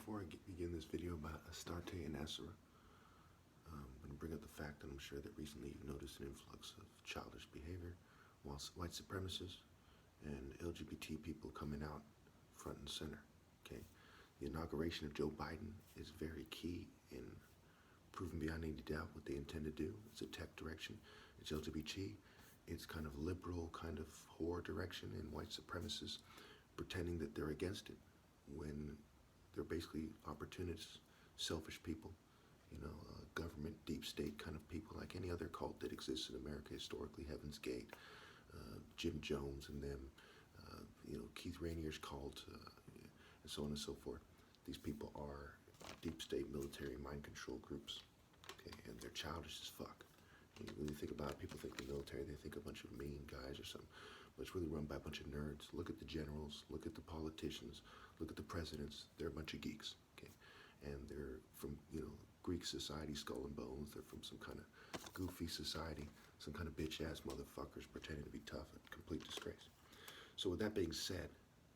before I begin this video about Astarte Asherah, I'm going to bring up the fact that I'm sure that recently you've noticed an influx of childish behavior, whilst white supremacists and LGBT people coming out front and center. Okay, the inauguration of Joe Biden is very key in proving beyond any doubt what they intend to do. It's a tech direction. It's LGBT. It's kind of liberal, kind of whore direction, and white supremacists pretending that they're against it when they're basically opportunists, selfish people, government, deep state kind of people, like any other cult that exists in America historically, Heaven's Gate, Jim Jones and them, Keith Rainier's cult, and so on and so forth. These people are deep state military mind control groups, okay, and they're childish as fuck. When you think about it, people think the military, they think a bunch of mean guys or something, but it's really run by a bunch of nerds. Look at the generals, look at the politicians, look at the presidents. They're a bunch of geeks, okay? And they're from, Greek society, skull and bones. They're from some kind of goofy society, some kind of bitch-ass motherfuckers pretending to be tough, a complete disgrace. So with that being said,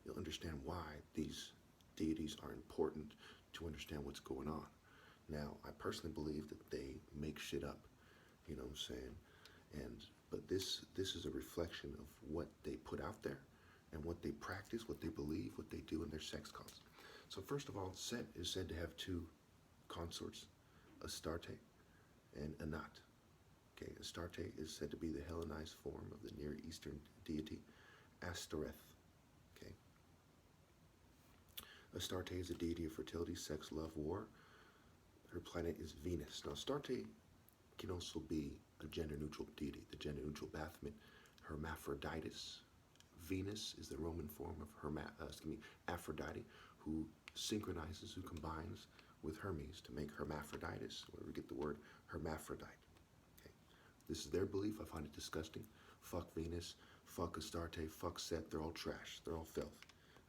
you'll understand why these deities are important to understand what's going on. Now, I personally believe that they make shit up, you know what I'm saying? But this is a reflection of what they put out there and what they practice, what they believe, what they do in their sex cults. So first of all, Set is said to have two consorts, Astarte and Anat. Okay, Astarte is said to be the Hellenized form of the Near Eastern deity Astarte. Okay, Astarte is a deity of fertility, sex, love, war. Her planet is Venus. Now, Astarte can also be a gender-neutral deity, the gender-neutral Baphomet, Hermaphroditus. Venus is the Roman form of Aphrodite, who synchronizes, who combines with Hermes to make Hermaphroditus, where we get the word hermaphrodite. Okay. This is their belief. I find it disgusting. Fuck Venus, fuck Astarte, fuck Set. They're all trash. They're all filth.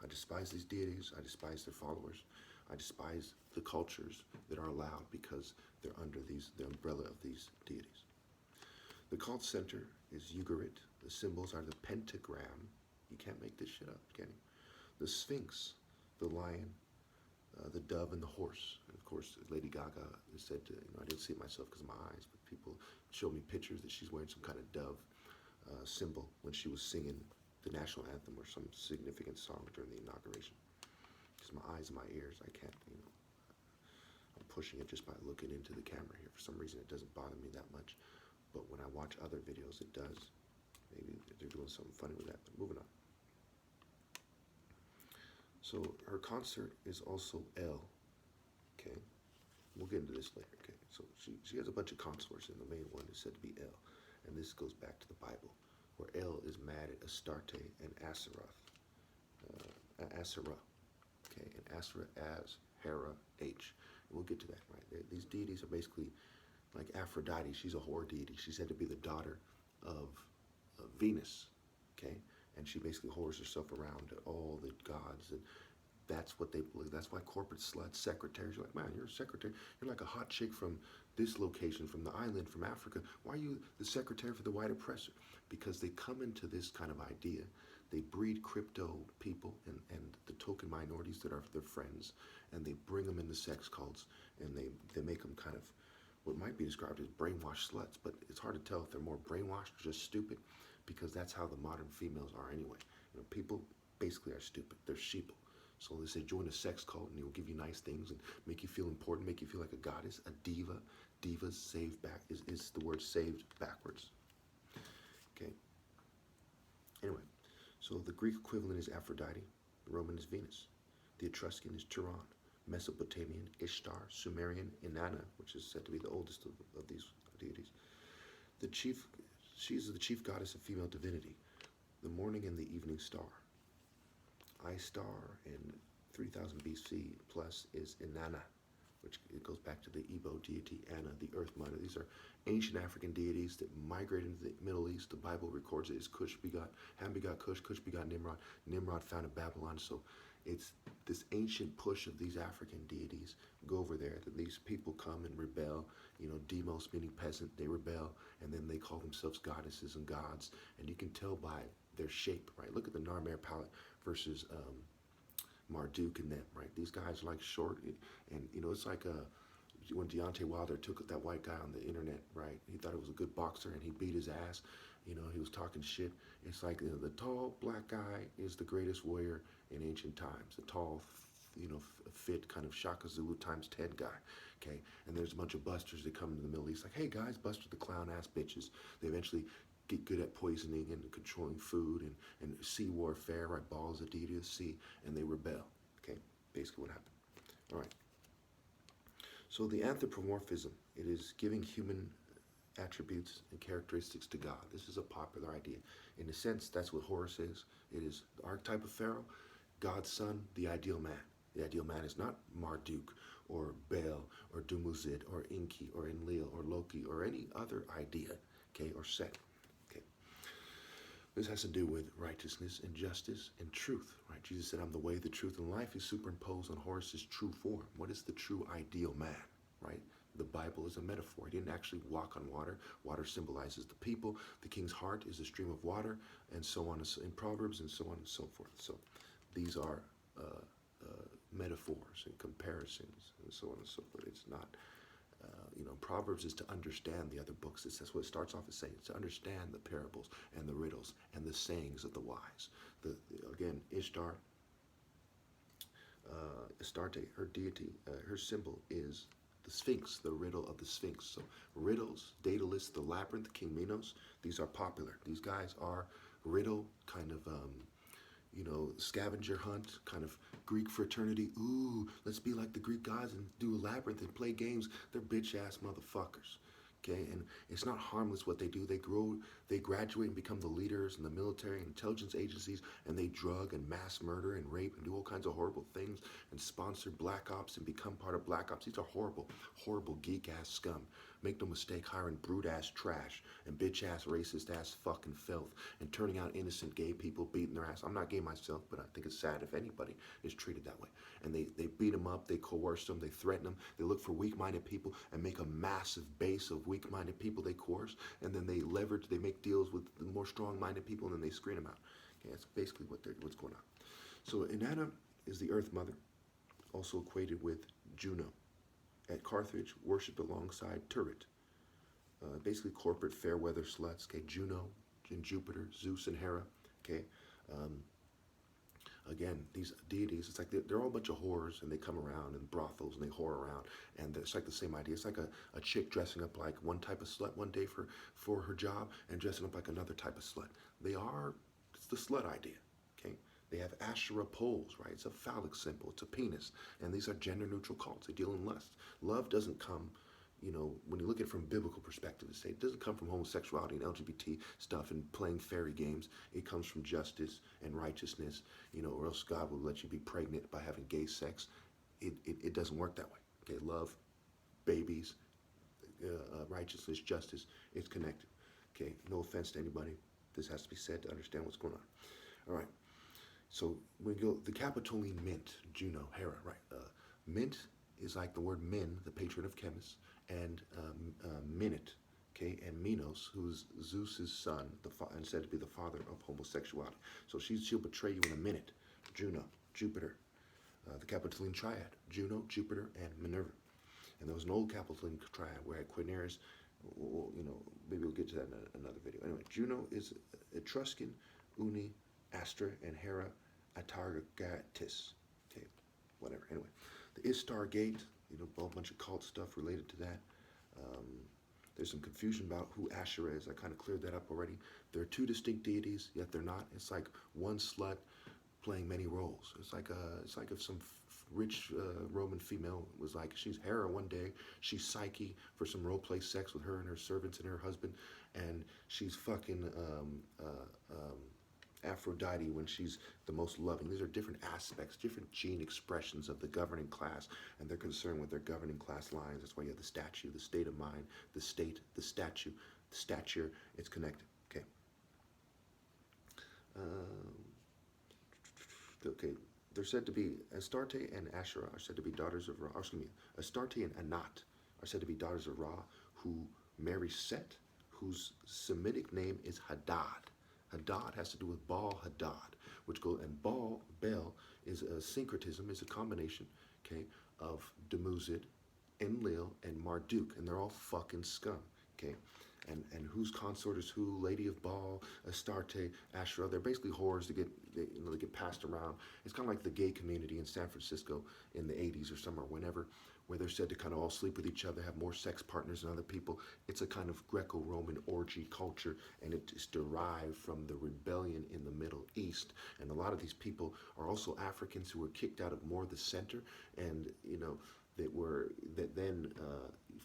I despise these deities. I despise their followers. I despise the cultures that are allowed because they're under the umbrella of these deities. The cult center is Ugarit. The symbols are the pentagram. You can't make this shit up, can you? The Sphinx, the lion, the dove, and the horse. And of course, Lady Gaga is said to, I didn't see it myself because of my eyes, but people showed me pictures that she's wearing some kind of dove symbol when she was singing the national anthem or some significant song during the inauguration. Because my eyes and my ears, I can't, I'm pushing it just by looking into the camera here. For some reason, it doesn't bother me that much. But when I watch other videos, it does. Maybe they're doing something funny with that, but moving on. So her consort is also El, okay? We'll get into this later, okay? So she has a bunch of consorts, and the main one is said to be El. And this goes back to the Bible, where El is mad at Astarte and Asherah, okay? And Asherah as Hera H. And we'll get to that, right? These deities are basically like Aphrodite. She's a whore deity. She's said to be the daughter of Venus, okay? And she basically whores herself around to all the gods, and that's what they believe. That's why corporate sluts, secretaries, you're like, man, you're a secretary. You're like a hot chick from this location, from the island, from Africa. Why are you the secretary for the white oppressor? Because they come into this kind of idea. They breed crypto people and the token minorities that are their friends, and they bring them into sex cults, and they make them kind of what might be described as brainwashed sluts, but it's hard to tell if they're more brainwashed or just stupid, because that's how the modern females are anyway. People basically are stupid. They're sheeple. So they say join a sex cult and it will give you nice things and make you feel important, make you feel like a goddess, a diva. Divas saved back is the word saved backwards. Okay. Anyway, so the Greek equivalent is Aphrodite, the Roman is Venus, the Etruscan is Turan, Mesopotamian, Ishtar, Sumerian, Inanna, which is said to be the oldest of these deities. She is the chief goddess of female divinity, the morning and the evening star. Star in 3000 BC plus is Inanna, which it goes back to the Igbo deity Anna, the Earth Mother. These are ancient African deities that migrated into the Middle East. The Bible records it as Cush begot, Ham begot Cush, Cush begot Nimrod, Nimrod founded Babylon. So it's this ancient push of these African deities go over there, that these people come and rebel, demos meaning peasant, they rebel, and then they call themselves goddesses and gods, and you can tell by their shape, right? Look at the Narmer palette versus Marduk and them, right? These guys like short, and it's like when Deontay Wilder took that white guy on the internet, right? He thought it was a good boxer, and he beat his ass. He was talking shit. It's like the tall black guy is the greatest warrior in ancient times. The tall, fit kind of Shaka Zulu times 10 guy. Okay, and there's a bunch of busters that come into the Middle East, like, hey guys, Buster the clown ass bitches. They eventually get good at poisoning and controlling food and sea warfare, right? Balls of deity of the sea, and they rebel. Okay, basically what happened. All right. So the anthropomorphism, it is giving human attributes and characteristics to God. This is a popular idea. In a sense, that's what Horus is. It is the archetype of Pharaoh, God's son, the ideal man. The ideal man is not Marduk or Baal or Dumuzid or Enki or Enlil or Loki or any other idea, okay, or set. Okay. This has to do with righteousness and justice and truth, right? Jesus said, I'm the way, the truth, and life is superimposed on Horus's true form. What is the true ideal man, right? The Bible is a metaphor. He didn't actually walk on water. Water symbolizes the people. The king's heart is a stream of water, and so on in Proverbs, and so on and so forth. So these are metaphors and comparisons, and so on and so forth. It's not, Proverbs is to understand the other books. That's what it starts off as saying. It's to understand the parables and the riddles and the sayings of the wise. Again, Ishtar, Astarte, her deity, her symbol is the Sphinx, the riddle of the Sphinx. So riddles, Daedalus, the labyrinth, King Minos, these are popular. These guys are riddle kind of, scavenger hunt, kind of Greek fraternity. Ooh, let's be like the Greek gods and do a labyrinth and play games. They're bitch-ass motherfuckers. Okay, and it's not harmless what they do. They graduate and become the leaders in the military and intelligence agencies, and they drug and mass murder and rape and do all kinds of horrible things and sponsor black ops and become part of black ops. These are horrible, horrible geek-ass scum. Make no mistake, hiring brute-ass trash and bitch-ass, racist-ass fucking filth and turning out innocent gay people, beating their ass. I'm not gay myself, but I think it's sad if anybody is treated that way. And they beat them up, they coerce them, they threaten them, they look for weak-minded people and make a massive base of weak-minded people they coerce, and then they leverage, they make deals with the more strong-minded people, and then they screen them out. Okay, that's basically what's going on. So Inanna is the Earth Mother, also equated with Juno. At Carthage, worshipped alongside Turit. Basically corporate fair weather sluts. Okay, Juno and Jupiter, Zeus and Hera. Okay, again, these deities, it's like they're all a bunch of whores, and they come around in brothels and they whore around, and it's like the same idea. It's like a chick dressing up like one type of slut one day for her job, and dressing up like another type of slut. It's the slut idea. Okay. They have Asherah poles, right? It's a phallic symbol. It's a penis. And these are gender-neutral cults. They deal in lust. Love doesn't come, when you look at it from a biblical perspective, it doesn't come from homosexuality and LGBT stuff and playing fairy games. It comes from justice and righteousness, or else God will let you be pregnant by having gay sex. It doesn't work that way. Okay, love, babies, righteousness, justice, it's connected. Okay, no offense to anybody. This has to be said to understand what's going on. All right. So we go, the Capitoline Mint, Juno, Hera, right? Mint is like the word Min, the patron of chemists, and Minute, okay, and Minos, who's Zeus's son, and said to be the father of homosexuality. So she'll betray you in a minute. Juno, Jupiter, the Capitoline Triad, Juno, Jupiter, and Minerva. And there was an old Capitoline Triad where Quirinus, maybe we'll get to that in another video. Anyway, Juno is Etruscan, Uni, Astra, and Hera, Atargatis. Okay, whatever. Anyway, the Ishtar Gate, a bunch of cult stuff related to that. There's some confusion about who Asherah is. I kind of cleared that up already. There are two distinct deities, yet they're not. It's like one slut playing many roles. It's like if some rich Roman female was like, she's Hera one day, she's Psyche for some role play sex with her and her servants and her husband, and she's fucking Aphrodite when she's the most loving. These are different aspects, different gene expressions of the governing class, and they're concerned with their governing class lines. That's why you have the statue, the state of mind, the state, the statue, the stature. It's connected. Okay. Okay. They're said to be Astarte and Asherah are said to be daughters of Ra. Astarte and Anat are said to be daughters of Ra, who marry Set, whose Semitic name is Hadad. Hadad has to do with Baal Hadad, which goes, and Baal is a syncretism, is a combination, okay, of Dumuzid, Enlil, and Marduk, and they're all fucking scum, okay? And whose consort is who? Lady of Baal, Astarte, Asherah. They're basically whores that they get passed around. It's kind of like the gay community in San Francisco in the 80s or somewhere, whenever, where they're said to kind of all sleep with each other, have more sex partners than other people. It's a kind of Greco-Roman orgy culture, and it is derived from the rebellion in the Middle East. And a lot of these people are also Africans who were kicked out of more of the center, and that then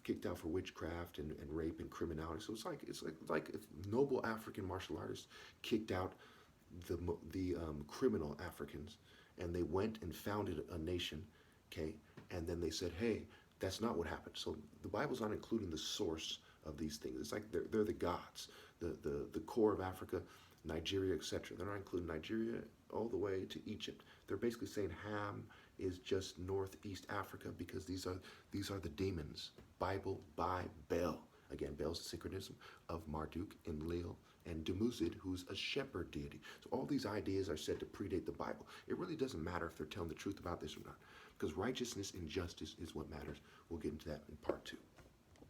kicked out for witchcraft and rape and criminality. So it's like if noble African martial artists kicked out the criminal Africans, and they went and founded a nation, okay, and then they said, hey, that's not what happened. So the Bible's not including the source of these things. It's like they're the gods, the core of Africa, Nigeria, etc. They're not including Nigeria all the way to Egypt. They're basically saying Ham is just northeast Africa because these are the demons. Bible by Bel. Again, Bel's the synchronism of Marduk, Enlil, and Dumuzid, who's a shepherd deity. So all these ideas are said to predate the Bible. It really doesn't matter if they're telling the truth about this or not, because righteousness and justice is what matters. We'll get into that in part 2.